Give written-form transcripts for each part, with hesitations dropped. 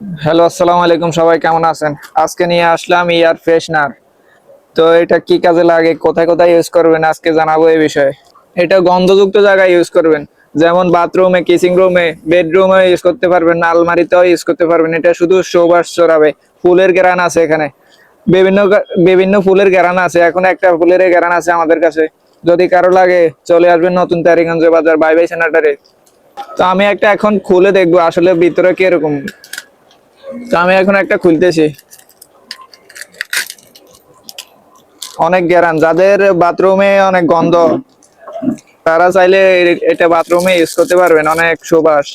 Hello, আসসালামু আলাইকুম। সবাই কেমন আছেন? আজকে নিয়ে আসলাম এয়ার ফ্রেশনার। তো এটা কি কাজে লাগে, কোথায় কোথায় ইউজ করবেন আজকে জানাবো এই বিষয়ে। এটা গন্ধযুক্ত জায়গায় ইউজ করবেন, যেমন বাথরুমে, কিচিং রুমে, বেডরুমে ইউজ করতে পারবেন, আলমারিতেও ইউজ করতে পারবেন। এটা শুধু সুবাস ছড়াবে। ফুলের ঘ্রাণ আছে এখানে, বিভিন্ন বিভিন্ন ফুলের ঘ্রাণ আছে। এখন একটা ফুলের ঘ্রাণ আছে আমাদের কাছে। যদি কারো লাগে চলে আসবেন নতুন তারিগঞ্জ বাজার, বাই বাই সেনাটারে। তো আমি একটা এখন খুলে দেখবো আসলে ভিতরে কিরকম। তো আমি এখন একটা খুলতেছি। অনেক গ্যারান, যাদের বাথরুমে অনেক গন্ধ, তারা চাইলে এটা বাথরুমে ইউজ করতে পারবেন। অনেক সুবাস।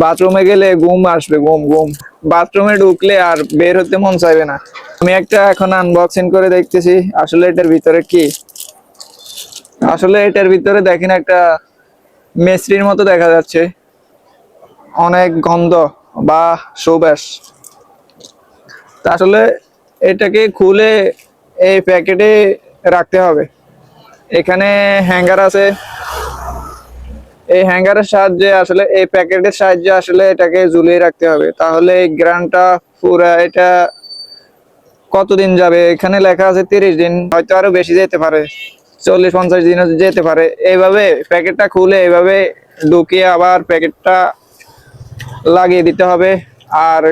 বাথরুমে গেলে ঘুম আসবে, ঘুম ঘুম। বাথরুমে ঢুকলে আর বের হতে মন চাইবে না। আমি একটা এখন আনবক্সিং করে দেখতেছি আসলে এটার ভিতরে কি। আসলে এটার ভিতরে দেখেন একটা মিস্ত্রির মতো দেখা যাচ্ছে। অনেক গন্ধ বা সুবাস। তা আসলে এটাকে খুলে এই প্যাকেটে রাখতে হবে। এখানে হ্যাঙ্গার আছে। এই হ্যাঙ্গারের সাহায্যে আসলে এই প্যাকেটের সাহায্যে আসলে এটাকে ঝুলিয়ে রাখতে হবে, তাহলে এই গ্রানটা পুরা এটা কতদিন যাবে। এখানে লেখা আছে 30 দিন, হয়তো আরো বেশি যেতে পারে, 40-50 দিনও যেতে পারে। এইভাবে প্যাকেটটা খুলে এইভাবে ঢুকিয়ে আবার প্যাকেটটা লাগিয়ে দিতে হবে। আর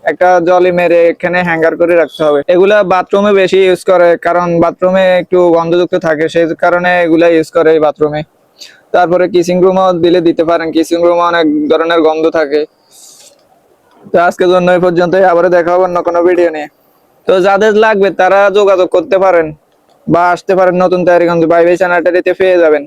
একটা জলি মেরে এখানে হ্যাঙ্গার করে রাখতে হবে। এগুলা বাথরুমে বেশি ইউজ করে, কারণ বাথরুমে একটু গন্ধযুক্ত থাকে, সেই কারণে এগুলা ইউজ করে বাথরুমে। তারপরে কিচিং রুমও দিলে দিতে পারেন, কিচিং রুমে অনেক ধরনের গন্ধ থাকে। তো আজকের জন্য এই পর্যন্তই, আবার দেখা হবে অন্য কোনো ভিডিও নিয়ে। তো যাদের লাগবে তারা যোগাযোগ করতে পারেন বা আসতে পারেন নতুন তারিগঞ্জ, বাই বাই চ্যানেলটাতে পেয়ে যাবেন।